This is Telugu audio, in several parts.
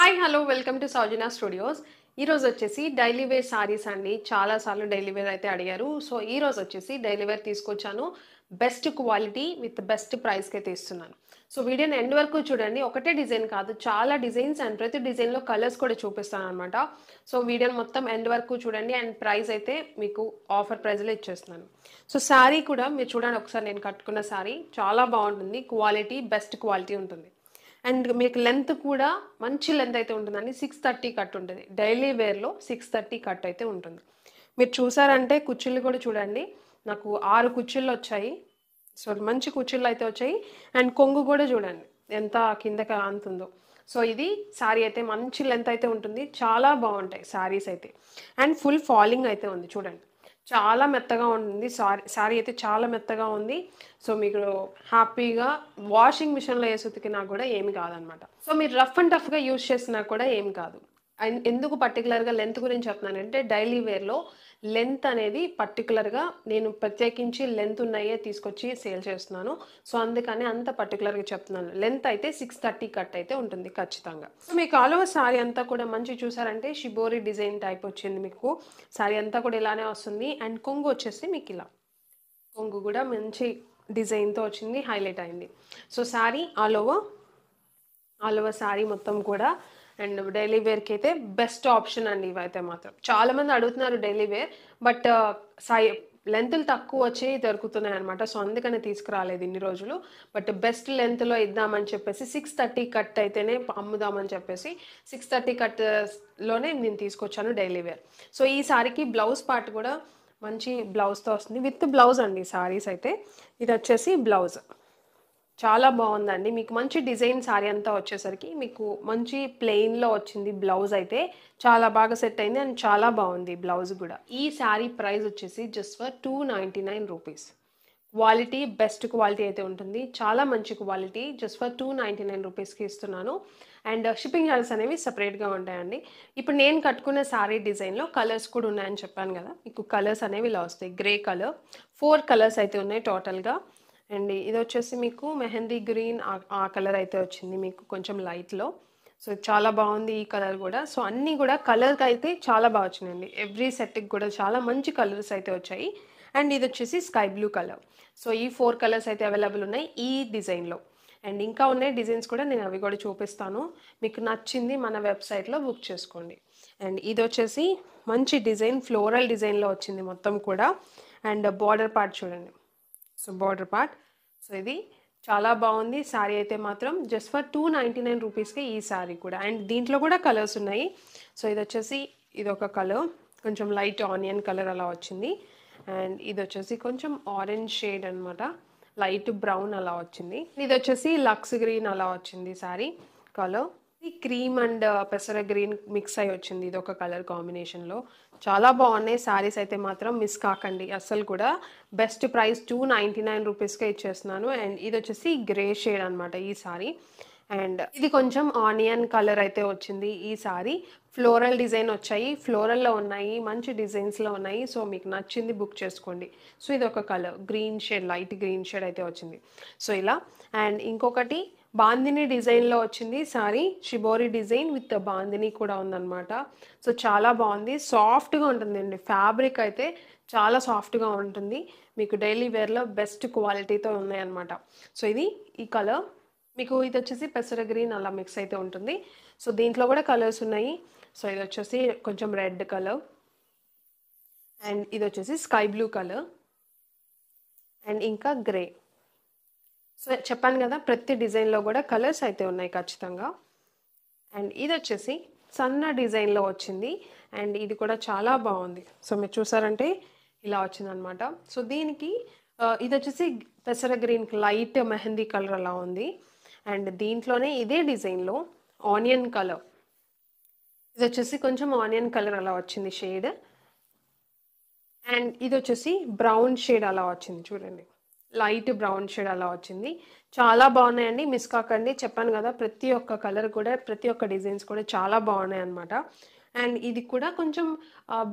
Hi hello welcome to Soujanya studios. ఈరోజు వచ్చేసి డైలీ వేర్ సారీస్ అండి. చాలా సార్లు డైలీ వేర్ అయితే అడిగారు. సో ఈరోజు వచ్చేసి డైలీ వేర్ తీసుకొచ్చాను. బెస్ట్ క్వాలిటీ విత్ బెస్ట్ ప్రైస్కి అయితే ఇస్తున్నాను. సో వీడియోని ఎండ్ వరకు చూడండి. ఒకటే డిజైన్ కాదు, చాలా డిజైన్స్ అండ్ ప్రతి డిజైన్లో కలర్స్ కూడా చూపిస్తాను అనమాట. సో వీడియోని మొత్తం ఎండ్ వరకు చూడండి అండ్ ప్రైస్ అయితే మీకు ఆఫర్ ప్రైస్లో ఇచ్చేస్తున్నాను. సో శారీ కూడా మీరు చూడండి ఒకసారి. నేను కట్టుకున్న శారీ చాలా బాగుంటుంది. క్వాలిటీ బెస్ట్ క్వాలిటీ ఉంటుంది. అండ్ మీకు లెంత్ కూడా మంచి లెంత్ అయితే ఉంటుందండి. 630 కట్ ఉంటుంది. డైలీ వేర్లో 630 కట్ అయితే ఉంటుంది. మీరు చూసారంటే కుచ్చిళ్ళు కూడా చూడండి. నాకు 6 కుచ్చిళ్ళు వచ్చాయి. సో మంచి కుచ్చిళ్ళు అయితే వచ్చాయి. అండ్ కొంగు కూడా చూడండి ఎంత కిందకి అంతుందో. సో ఇది శారీ అయితే మంచి లెంత్ అయితే ఉంటుంది. చాలా బాగుంటాయి శారీస్ అయితే. అండ్ ఫుల్ ఫాలింగ్ అయితే ఉంది చూడండి. చాలా మెత్తగా ఉంటుంది. శారీ అయితే చాలా మెత్తగా ఉంది. సో మీకు హ్యాపీగా వాషింగ్ మిషన్లో వేసి ఉతికినా కూడా ఏమి కాదనమాట. సో మీరు రఫ్ అండ్ టఫ్గా యూజ్ చేసినా కూడా ఏం కాదు. అండ్ ఎందుకు పర్టికులర్గా లెంత్ గురించి చెప్తున్నానంటే డైలీ వేర్లో లెంత్ అనేది పర్టికులర్గా నేను ప్రత్యేకించి లెంత్ ఉన్నాయే తీసుకొచ్చి సేల్ చేస్తున్నాను. సో అందుకని అంత పర్టికులర్గా చెప్తున్నాను. లెంత్ అయితే 630 కట్ అయితే ఉంటుంది ఖచ్చితంగా. సో మీకు ఆల్ ఓవర్ శారీ అంతా కూడా మంచి చూసారంటే షిబోరి డిజైన్ టైప్ వచ్చింది. మీకు శారీ అంతా కూడా ఇలానే వస్తుంది. అండ్ కొంగు వచ్చేసి మీకు ఇలా కొంగు కూడా మంచి డిజైన్తో వచ్చింది, హైలైట్ అయింది. So sari all over sari మొత్తం కూడా అండ్ డైలీ వేర్కి అయితే బెస్ట్ ఆప్షన్ అండి. ఇవైతే మాత్రం చాలామంది అడుగుతున్నారు డైలీ వేర్, బట్ లెంత్లు తక్కువ వచ్చి దొరుకుతున్నాయి అనమాట. సో అందుకని తీసుకురాలేదు ఇన్ని రోజులు. బట్ బెస్ట్ లెంత్లో ఇద్దామని చెప్పేసి 630 కట్ అయితేనే అమ్ముదామని చెప్పేసి 630 కట్లోనే నేను తీసుకొచ్చాను డైలీ వేర్. సో ఈ సారీకి బ్లౌజ్ పార్ట్ కూడా మంచి బ్లౌజ్తో వస్తుంది. విత్ బ్లౌజ్ అండి సారీస్ అయితే. ఇది వచ్చేసి బ్లౌజ్ చాలా బాగుందండి. మీకు మంచి డిజైన్ శారీ అంతా వచ్చేసరికి మీకు మంచి ప్లెయిన్లో వచ్చింది. బ్లౌజ్ అయితే చాలా బాగా సెట్ అయింది అండ్ చాలా బాగుంది బ్లౌజ్ కూడా. ఈ శారీ ప్రైస్ వచ్చేసి just for 299 rupees. Quality best quality అయితే ఉంటుంది. చాలా మంచి క్వాలిటీ. జస్ట్ ఫర్ 299 రూపీస్కి ఇస్తున్నాను. అండ్ షిప్పింగ్ చార్జెస్ అనేవి సపరేట్గా ఉంటాయండి. ఇప్పుడు నేను కట్టుకున్న శారీ డిజైన్లో కలర్స్ కూడా ఉన్నాయని చెప్పాను కదా. మీకు కలర్స్ అనేవి ఇలా వస్తాయి. గ్రే కలర్ 4 కలర్స్ అయితే ఉన్నాయి టోటల్గా. అండ్ ఇది వచ్చేసి మీకు మెహందీ గ్రీన్ ఆ కలర్ అయితే వచ్చింది మీకు కొంచెం లైట్లో. సో చాలా బాగుంది ఈ కలర్ కూడా. సో అన్నీ కూడా కలర్కి అయితే చాలా బాగా వచ్చినాయండి. ఎవ్రీ సెట్కి కూడా చాలా మంచి కలర్స్ అయితే వచ్చాయి. అండ్ ఇది వచ్చేసి స్కై బ్లూ కలర్. సో ఈ 4 కలర్స్ అయితే అవైలబుల్ ఉన్నాయి ఈ డిజైన్లో. అండ్ ఇంకా ఉన్నాయి డిజైన్స్ కూడా, నేను అవి కూడా చూపిస్తాను. మీకు నచ్చింది మన వెబ్సైట్లో బుక్ చేసుకోండి. అండ్ ఇది వచ్చేసి మంచి డిజైన్, ఫ్లోరల్ డిజైన్లో వచ్చింది మొత్తం కూడా. అండ్ బార్డర్ పార్ట్ చూడండి. So border part. సో ఇది చాలా బాగుంది శారీ అయితే మాత్రం. జస్ట్ ఫర్ 299 రూపీస్కి ఈ శారీ కూడా. అండ్ దీంట్లో కూడా కలర్స్ ఉన్నాయి. సో ఇది వచ్చేసి ఇది ఒక కలర్, కొంచెం లైట్ ఆనియన్ కలర్ అలా వచ్చింది. అండ్ ఇది వచ్చేసి కొంచెం ఆరెంజ్ షేడ్ అనమాట, లైట్ బ్రౌన్ అలా వచ్చింది. ఇది వచ్చేసి లక్స్ గ్రీన్ అలా వచ్చింది శారీ కలర్. ఈ క్రీమ్ అండ్ పెసర గ్రీన్ మిక్స్ అయి వచ్చింది. ఇది ఒక కలర్ కాంబినేషన్లో. చాలా బాగున్నాయి శారీస్ అయితే మాత్రం. మిస్ కాకండి అస్సలు కూడా. బెస్ట్ ప్రైస్ 299 రూపీస్కే ఇచ్చేస్తున్నాను. అండ్ ఇది వచ్చేసి గ్రే షేడ్ అనమాట ఈ శారీ. అండ్ ఇది కొంచెం ఆనియన్ కలర్ అయితే వచ్చింది ఈ శారీ. ఫ్లోరల్ డిజైన్ వచ్చాయి, ఫ్లోరల్లో ఉన్నాయి, మంచి డిజైన్స్లో ఉన్నాయి. సో మీకు నచ్చింది బుక్ చేసుకోండి. సో ఇది ఒక colour green shade, light green shade అయితే వచ్చింది. సో ఇలా. అండ్ ఇంకొకటి బాందిని డిజైన్లో వచ్చింది sorry. Shibori design with bandhani కూడా ఉందన్నమాట. సో చాలా బాగుంది, సాఫ్ట్గా ఉంటుందండి. ఫ్యాబ్రిక్ అయితే చాలా సాఫ్ట్గా ఉంటుంది. మీకు డైలీ వేర్లో బెస్ట్ క్వాలిటీతో ఉన్నాయన్నమాట. సో ఇది ఈ కలర్ మీకు. ఇది వచ్చేసి పెసర గ్రీన్ అలా మిక్స్ అయితే ఉంటుంది. సో దీంట్లో కూడా కలర్స్ ఉన్నాయి. సో ఇది వచ్చేసి కొంచెం రెడ్ కలర్. అండ్ ఇది వచ్చేసి స్కై బ్లూ కలర్. అండ్ ఇంకా గ్రే. సో చెప్పాను కదా ప్రతి డిజైన్లో కూడా కలర్స్ అయితే ఉన్నాయి ఖచ్చితంగా. అండ్ ఇది వచ్చేసి సన్న డిజైన్లో వచ్చింది. అండ్ ఇది కూడా చాలా బాగుంది. సో మీరు చూసారంటే ఇలా వచ్చిందనమాట. సో దీనికి ఇది వచ్చేసి పెసర గ్రీన్ లైట్ మెహందీ కలర్ అలా ఉంది. అండ్ దీంట్లోనే ఇదే డిజైన్లో ఆనియన్ కలర్, ఇది వచ్చేసి కొంచెం ఆనియన్ కలర్ అలా వచ్చింది షేడ్. అండ్ ఇది వచ్చేసి బ్రౌన్ షేడ్ అలా వచ్చింది చూడండి, లైట్ బ్రౌన్ షేడ్ అలా వచ్చింది. చాలా బాగున్నాయండి, మిస్ కాకండి. చెప్పాను కదా ప్రతి ఒక్క కలర్ కూడా, ప్రతి ఒక్క డిజైన్స్ కూడా చాలా బాగున్నాయి అనమాట. అండ్ ఇది కూడా కొంచెం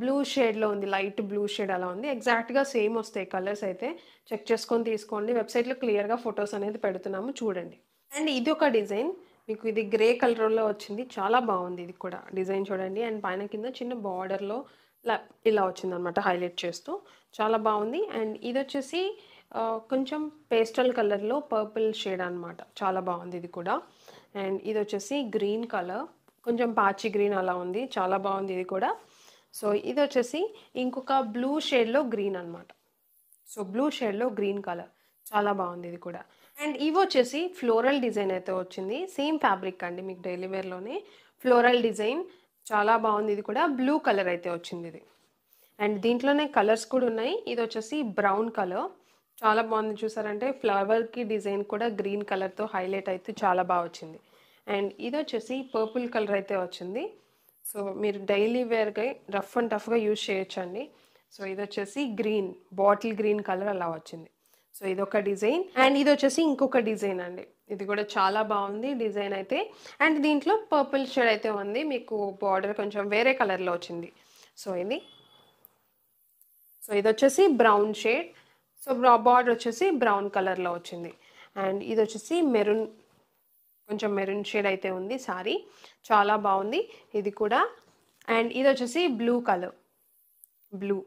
బ్లూ షేడ్లో ఉంది, లైట్ బ్లూ షేడ్ అలా ఉంది. ఎగ్జాక్ట్గా సేమ్ వస్తాయి కలర్స్ అయితే. చెక్ చేసుకొని తీసుకోండి. వెబ్సైట్లో క్లియర్గా ఫొటోస్ అనేది పెడుతున్నాము చూడండి. అండ్ ఇది ఒక డిజైన్, మీకు ఇది గ్రే కలర్‌లో వచ్చింది. చాలా బాగుంది ఇది కూడా. డిజైన్ చూడండి అండ్ పైన కింద చిన్న బార్డర్‌లో ఇలా ఇలా వచ్చిందనమాట హైలైట్ చేస్తూ. చాలా బాగుంది. అండ్ ఇదొచ్చేసి కొంచెం పేస్టల్ కలర్‌లో పర్పుల్ షేడ్ అనమాట. చాలా బాగుంది ఇది కూడా. అండ్ ఇదొచ్చేసి గ్రీన్ కలర్. కొంచెం పాచి గ్రీన్ అలా ఉంది. చాలా బాగుంది ఇది కూడా. సో ఇదొచ్చేసి ఇంకొక బ్లూ షేడ్‌లో గ్రీన్ అనమాట. సో బ్లూ షేడ్‌లో గ్రీన్ కలర్. చాలా బాగుంది ఇది కూడా. అండ్ ఇవొచ్చేసి ఫ్లోరల్ డిజైన్ అయితే వచ్చింది. సేమ్ ఫ్యాబ్రిక్ అండి మీకు డైలీ వేర్‌లోనే ఫ్లోరల్ డిజైన్. చాలా బాగుంది ఇది కూడా. బ్లూ కలర్ అయితే వచ్చింది ఇది. అండ్ దీంట్లోనే కలర్స్ కూడా ఉన్నాయి. ఇదొచ్చేసి బ్రౌన్ కలర్. చాలా బాగుంది చూసారంటే ఫ్లవర్‌కి డిజైన్ కూడా గ్రీన్ కలర్‌తో హైలైట్ అయితే చాలా బాగా వచ్చింది. అండ్ ఇదొచ్చేసి పర్పుల్ కలర్ అయితే వచ్చింది. సో మీరు డైలీ వేర్‌గా రఫ్ అండ్ టఫ్‌గా యూజ్ చేయొచ్చండి. సో ఇదొచ్చేసి గ్రీన్, బాటిల్ గ్రీన్ కలర్ అలా వచ్చింది. సో ఇదొక డిజైన్. అండ్ ఇదొచ్చేసి ఇంకొక డిజైన్ అండి. ఇది కూడా చాలా బాగుంది డిజైన్ అయితే. అండ్ దీంట్లో పర్పుల్ షేడ్ అయితే ఉంది. మీకు బార్డర్ కొంచెం వేరే కలర్‌లో వచ్చింది. సో ఇది. సో ఇదొచ్చేసి బ్రౌన్ షేడ్. సో బార్డర్ వచ్చేసి బ్రౌన్ కలర్‌లో వచ్చింది. అండ్ ఇదొచ్చేసి మెరూన్, కొంచెం మెరూన్ షేడ్ అయితే ఉంది సారీ. చాలా బాగుంది ఇది కూడా. అండ్ ఇదొచ్చేసి blue colour. Blue.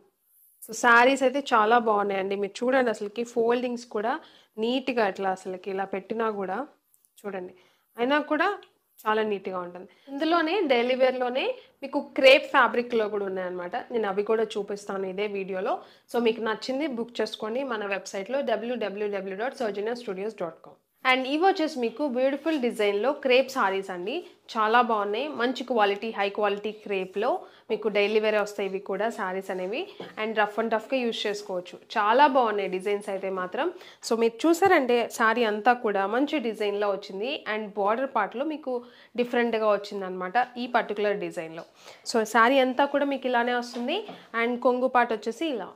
So saris అయితే చాలా బాగున్నాయండి. మీరు చూడండి అసలుకి ఫోల్డింగ్స్ కూడా నీట్‌గా అట్లా అసలకి ఇలా పెట్టినా కూడా చూడండి. అయినా కూడా చాలా నీట్‌గా ఉంటుంది. ఇందులోనే డైలీ వేర్‌లోనే మీకు క్రేప్ ఫ్యాబ్రిక్‌లో కూడా ఉన్నాయన్నమాట. నేను అవి కూడా చూపిస్తాను ఇదే వీడియోలో. సో మీకు నచ్చింది బుక్ చేసుకోండి మన వెబ్‌సైట్‌లో www.saujanya studios.com. అండ్ ఇవొచ్చేసి మీకు బ్యూటిఫుల్ డిజైన్‌లో క్రేప్ సారీస్ అండి. చాలా బాగున్నాయి. మంచి క్వాలిటీ, హై క్వాలిటీ క్రేప్‌లో మీకు డైలీ వేరే వస్తాయి ఇవి కూడా సారీస్ అనేవి. అండ్ రఫ్ అండ్ టఫ్‌గా యూజ్ చేసుకోవచ్చు. చాలా బాగున్నాయి డిజైన్స్ అయితే మాత్రం. సో మీరు చూసారంటే సారీ అంతా కూడా మంచి డిజైన్‌లో వచ్చింది. అండ్ బార్డర్ పార్ట్‌లో మీకు డిఫరెంట్‌గా వచ్చిందనమాట ఈ పర్టిక్యులర్ డిజైన్‌లో. సో సారీ అంతా కూడా మీకు ఇలానే వస్తుంది. అండ్ కొంగు పార్ట్ వచ్చేసి ఇలా.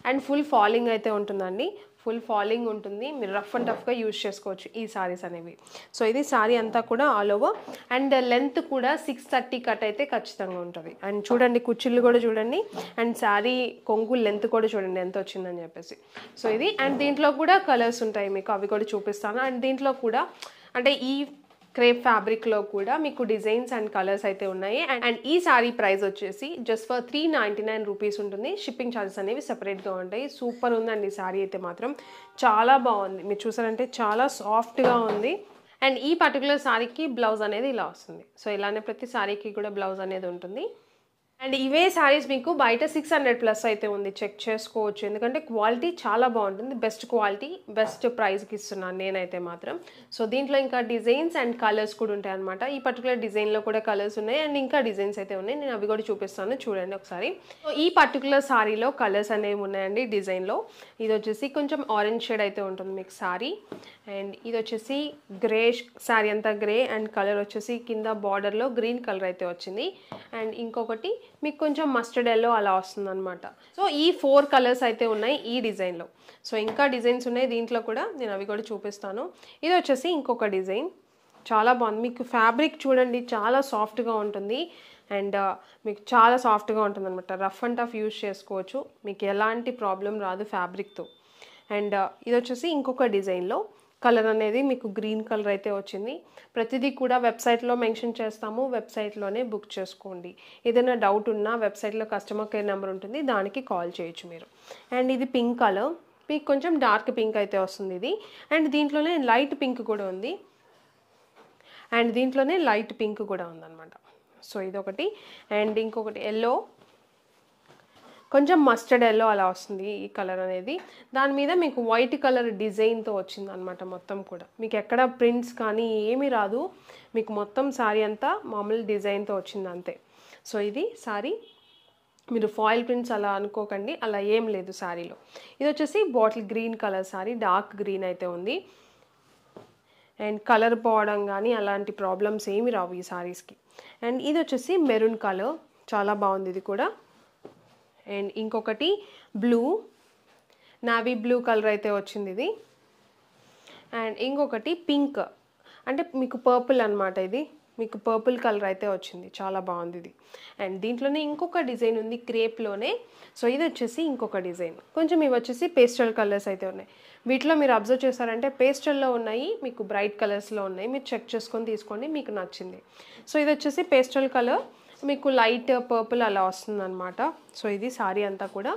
అండ్ ఫుల్ ఫాలింగ్ అయితే ఉంటుందండి. ఫుల్ ఫాలింగ్ ఉంటుంది. మీరు రఫ్ అండ్ టఫ్‌గా యూజ్ చేసుకోవచ్చు ఈ సారీస్ అనేవి. సో ఇది సారీ అంతా కూడా ఆల్ ఓవర్. అండ్ లెంత్ కూడా 630 కట్ అయితే ఖచ్చితంగా ఉంటుంది. అండ్ చూడండి కుచ్చిళ్ళు కూడా చూడండి. అండ్ సారీ కొంగు లెంత్ కూడా చూడండి ఎంత వచ్చిందని చెప్పేసి. సో ఇది. అండ్ దీంట్లో కూడా కలర్స్ ఉంటాయి మీకు, అవి కూడా చూపిస్తాను. అండ్ దీంట్లో కూడా అంటే ఈ క్రేప్ ఫ్యాబ్రిక్‌లో కూడా మీకు డిజైన్స్ అండ్ కలర్స్ అయితే ఉన్నాయి. అండ్ ఈ సారీ ప్రైస్ వచ్చేసి జస్ట్ ఫర్ 399 రూపీస్ ఉంటుంది. షిప్పింగ్ ఛార్జెస్ అనేవి సెపరేట్‌గా ఉంటాయి. సూపర్ ఉందండి ఈ సారీ అయితే మాత్రం. చాలా బాగుంది. మీరు చూసారంటే చాలా సాఫ్ట్‌గా ఉంది. అండ్ ఈ పర్టిక్యులర్ సారీకి బ్లౌజ్ అనేది ఇలా వస్తుంది. సో ఇలానే ప్రతి సారీకి కూడా బ్లౌజ్ అనేది ఉంటుంది. అండ్ ఇవే సారీస్ మీకు బయట 600+ అయితే ఉంది. చెక్ చేసుకోవచ్చు. ఎందుకంటే క్వాలిటీ చాలా బాగుంటుంది. బెస్ట్ క్వాలిటీ, బెస్ట్ ప్రైస్‌కి ఇస్తున్నాను నేనైతే మాత్రం. సో దీంట్లో ఇంకా డిజైన్స్ అండ్ కలర్స్ కూడా ఉంటాయన్నమాట. ఈ పర్టిక్యులర్ డిజైన్‌లో కూడా కలర్స్ ఉన్నాయి. అండ్ ఇంకా డిజైన్స్ అయితే ఉన్నాయి. నేను అవి కూడా చూపిస్తాను చూడండి ఒకసారి. సో ఈ పర్టిక్యులర్ సారీలో కలర్స్ అనేవి ఉన్నాయండి డిజైన్‌లో. ఇది వచ్చేసి కొంచెం ఆరెంజ్ షేడ్ అయితే ఉంటుంది మీకు సారీ. అండ్ ఇది వచ్చేసి గ్రే సారీ అంతా గ్రే అండ్ కలర్ వచ్చేసి కింద బార్డర్లో గ్రీన్ కలర్ అయితే వచ్చింది. అండ్ ఇంకొకటి మీకు కొంచెం మస్టర్డ్ ఎల్లో అలా వస్తుందన్నమాట. సో ఈ 4 కలర్స్ అయితే ఉన్నాయి ఈ డిజైన్‌లో. సో ఇంకా డిజైన్స్ ఉన్నాయి దీంట్లో కూడా. నేను అవి కూడా చూపిస్తాను. ఇది వచ్చేసి ఇంకొక డిజైన్. చాలా బాగుంది. మీకు ఫ్యాబ్రిక్ చూడండి చాలా సాఫ్ట్‌గా ఉంటుంది. అండ్ మీకు చాలా సాఫ్ట్‌గా ఉంటుందన్నమాట. రఫ్ అండ్ టఫ్ యూజ్ చేసుకోవచ్చు. మీకు ఎలాంటి ప్రాబ్లం రాదు ఫ్యాబ్రిక్‌తో. అండ్ ఇది వచ్చేసి ఇంకొక డిజైన్‌లో కలర్ అనేది మీకు గ్రీన్ కలర్ అయితే వచ్చింది. ప్రతిదీ కూడా వెబ్‌సైట్‌లో మెన్షన్ చేస్తాము. వెబ్‌సైట్‌లోనే బుక్ చేసుకోండి. ఏదైనా డౌట్ ఉన్నా వెబ్‌సైట్‌లో కస్టమర్ కేర్ నెంబర్ ఉంటుంది. దానికి కాల్ చేయొచ్చు మీరు. అండ్ ఇది పింక్ కలర్. మీకు కొంచెం డార్క్ పింక్ అయితే వస్తుంది ఇది. అండ్ దీంట్లోనే లైట్ పింక్ కూడా ఉంది. అండ్ దీంట్లోనే లైట్ పింక్ కూడా ఉందన్నమాట. సో ఇదొకటి. అండ్ ఇంకొకటి యెల్లో, కొంచెం మస్టర్డ్ యెల్లో అలా వస్తుంది ఈ కలర్ అనేది. దాని మీద మీకు వైట్ కలర్ డిజైన్‌తో వచ్చిందనమాట మొత్తం కూడా. మీకు ఎక్కడ ప్రింట్స్ కానీ ఏమీ రాదు. మీకు మొత్తం సారీ అంతా మామూలు డిజైన్‌తో వచ్చింది అంతే. సో ఇది సారీ. మీరు ఫాయిల్ ప్రింట్స్ అలా అనుకోకండి. అలా ఏం లేదు సారీలో. ఇది వచ్చేసి bottle green colour sorry. Dark green అయితే ఉంది. అండ్ కలర్ పోవడం కానీ అలాంటి ప్రాబ్లమ్స్ ఏమి రావు ఈ సారీస్‌కి. అండ్ ఇది వచ్చేసి మెరూన్ కలర్. చాలా బాగుంది ఇది కూడా. అండ్ ఇంకొకటి బ్లూ, నావీ బ్లూ కలర్ అయితే వచ్చింది ఇది. అండ్ ఇంకొకటి పింక్, అంటే మీకు పర్పుల్ అనమాట ఇది. మీకు పర్పుల్ కలర్ అయితే వచ్చింది. చాలా బాగుంది ఇది. అండ్ దీంట్లోనే ఇంకొక డిజైన్ ఉంది క్రేప్‌లోనే. సో ఇది వచ్చేసి ఇంకొక డిజైన్. కొంచెం ఇవి వచ్చేసి పేస్టల్ కలర్స్ అయితే ఉన్నాయి. వీటిలో మీరు అబ్జర్వ్ చేశారంటే పేస్టల్లో ఉన్నాయి, మీకు బ్రైట్ కలర్స్లో ఉన్నాయి. మీరు చెక్ చేసుకొని తీసుకోండి మీకు నచ్చింది. సో ఇది వచ్చేసి పేస్టల్ కలర్, మీకు లైట్ పర్పుల్ అలా వస్తుందన్నమాట. సో ఇది సారీ అంతా కూడా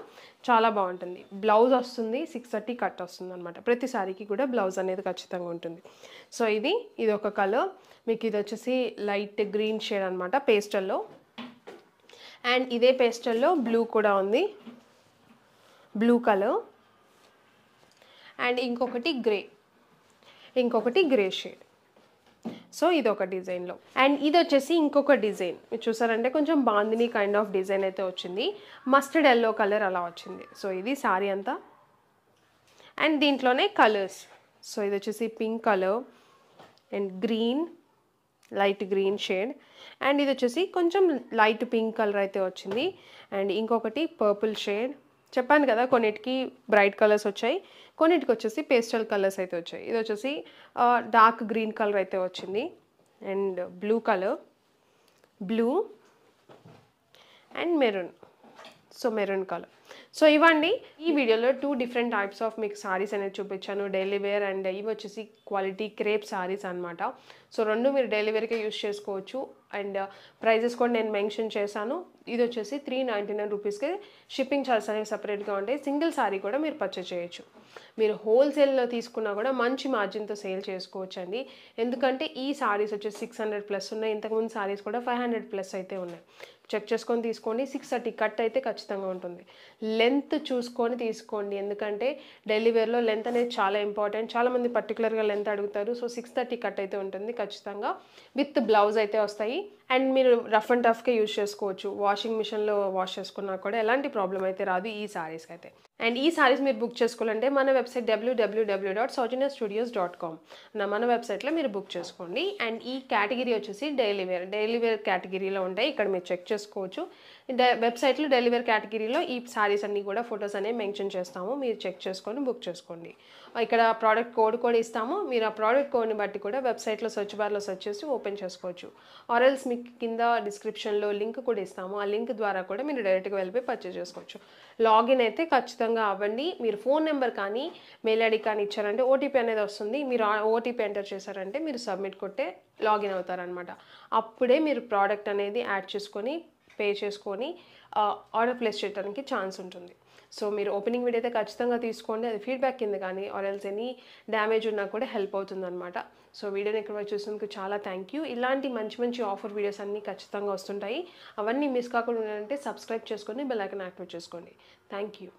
చాలా బాగుంటుంది. బ్లౌజ్ వస్తుంది 630 కట్ వస్తుంది అనమాట. ప్రతి సారీకి కూడా బ్లౌజ్ అనేది ఖచ్చితంగా ఉంటుంది. సో ఇది ఒక కలర్, మీకు ఇది వచ్చేసి లైట్ గ్రీన్ షేడ్ అనమాట పేస్టల్లో. అండ్ ఇదే పేస్టల్లో బ్లూ కూడా ఉంది, బ్లూ కలర్. అండ్ ఇంకొకటి గ్రే షేడ్. సో ఇది ఒక డిజైన్లో. అండ్ ఇది వచ్చేసి ఇంకొక డిజైన్, మీరు చూసారంటే కొంచెం బాందిని కైండ్ ఆఫ్ డిజైన్ అయితే వచ్చింది, మస్టర్డ్ ఎల్లో కలర్ అలా వచ్చింది. సో ఇది సారీ అంతా. అండ్ దీంట్లోనే కలర్స్, సో ఇది వచ్చేసి pink colour and green, light green shade. And ఇది వచ్చేసి కొంచెం లైట్ పింక్ కలర్ అయితే వచ్చింది. అండ్ ఇంకొకటి పర్పుల్ షేడ్. చెప్పాను కదా కొన్నిటికి బ్రైట్ కలర్స్ వచ్చాయి, కొన్నిటికి వచ్చేసి పేస్టల్ కలర్స్ అయితే వచ్చాయి. ఇది వచ్చేసి డార్క్ గ్రీన్ కలర్ అయితే వచ్చింది. And blue colour, blue and maroon. So maroon colour. So ఇవ్వండి ఈ వీడియోలో 2 డిఫరెంట్ టైప్స్ ఆఫ్ మీకు సారీస్ అనేది చూపించాను, డైలీ వేర్. అండ్ ఇవి వచ్చేసి క్వాలిటీ క్రేప్ సారీస్ అనమాట. సో రెండు మీరు డైలీ వేర్కే యూస్ చేసుకోవచ్చు. అండ్ ప్రైజెస్ కూడా నేను మెన్షన్ చేశాను. ఇది వచ్చేసి 399 రూపీస్కి షిప్పింగ్ ఛార్జెస్ అనేవి సపరేట్గా ఉంటాయి. సింగిల్ సారీ కూడా మీరు పర్చేస్ చేయొచ్చు. మీరు హోల్సేల్లో తీసుకున్నా కూడా మంచి మార్జిన్తో సేల్ చేసుకోవచ్చు అండి. ఎందుకంటే ఈ సారీస్ వచ్చేసి 600+ ఉన్నాయి, ఇంతకుముందు సారీస్ కూడా 500+ అయితే ఉన్నాయి. చెక్ చేసుకొని తీసుకోండి. 630 కట్ అయితే ఖచ్చితంగా ఉంటుంది. లెంత్ చూసుకొని తీసుకోండి, ఎందుకంటే డైలీ వేర్లో లెంత్ అనేది చాలా ఇంపార్టెంట్. చాలామంది పర్టికులర్గా లెంత్ అడుగుతారు. సో 630 కట్ అయితే ఉంటుంది ఖచ్చితంగా, విత్ బ్లౌజ్ అయితే వస్తాయి. అండ్ మీరు రఫ్ అండ్ టఫ్గా యూజ్ చేసుకోవచ్చు, వాషింగ్ మిషన్లో వాష్ చేసుకున్నా కూడా ఎలాంటి ప్రాబ్లం అయితే రాదు ఈ సారీస్కి అయితే. అండ్ ఈ సారీస్ మీరు బుక్ చేసుకోవాలంటే మన వెబ్సైట్ www.saujanya-studios.com మన వెబ్సైట్లో మీరు బుక్ చేసుకోండి. అండ్ ఈ కేటగిరీ వచ్చేసి డైలీ వేర్ కేటగిరీలో ఉంటాయి, ఇక్కడ మీరు చెక్ చేసుకోవచ్చు. వెబ్సైట్లో డైలీ వేర్ కేటగిరీలో ఈ సారీస్ అన్నీ కూడా ఫొటోస్ అనేవి మెన్షన్ చేస్తాము, మీరు చెక్ చేసుకొని బుక్ చేసుకోండి. ఇక్కడ ప్రోడక్ట్ కోడ్ కూడా ఇస్తాము, మీరు ఆ ప్రోడక్ట్ కోడ్ని బట్టి కూడా వెబ్సైట్లో సెర్చ్ బార్లో సెర్చ్ చేసి ఓపెన్ చేసుకోవచ్చు. ఆర్ఎల్స్ మీకు కింద డిస్క్రిప్షన్లో లింక్ కూడా ఇస్తాము, ఆ లింక్ ద్వారా కూడా మీరు డైరెక్ట్గా వెళ్ళిపోయి పర్చేస్ చేసుకోవచ్చు. లాగిన్ అయితే ఖచ్చితంగా అవ్వండి. మీరు ఫోన్ నెంబర్ కానీ మెయిల్ ఐడి కానీ ఇచ్చారంటే ఓటీపీ అనేది వస్తుంది. మీరు ఆ ఓటీపీ ఎంటర్ చేశారంటే మీరు సబ్మిట్ కొట్టే లాగిన్ అవుతారనమాట. అప్పుడే మీరు ప్రోడక్ట్ అనేది యాడ్ చేసుకొని పే చేసుకొని ఆర్డర్ ప్లేస్ చేయడానికి ఛాన్స్ ఉంటుంది. సో మీరు ఓపెనింగ్ వీడియో అయితే ఖచ్చితంగా తీసుకోండి, అది ఫీడ్బ్యాక్ కింద కానీ ఆర్ఎల్స్ ఎనీ డ్యామేజ్ ఉన్నా కూడా హెల్ప్ అవుతుందన్నమాట. సో వీడియోని ఇక్కడ చూసినందుకు చాలా థ్యాంక్ యూ. ఇలాంటి మంచి ఆఫర్ వీడియోస్ అన్నీ ఖచ్చితంగా వస్తుంటాయి, అవన్నీ మిస్ కాకుండా ఉండాలంటే సబ్స్క్రైబ్ చేసుకొని బెల్ ఐకాన్ యాక్టివేట్ చేసుకోండి. Thank you.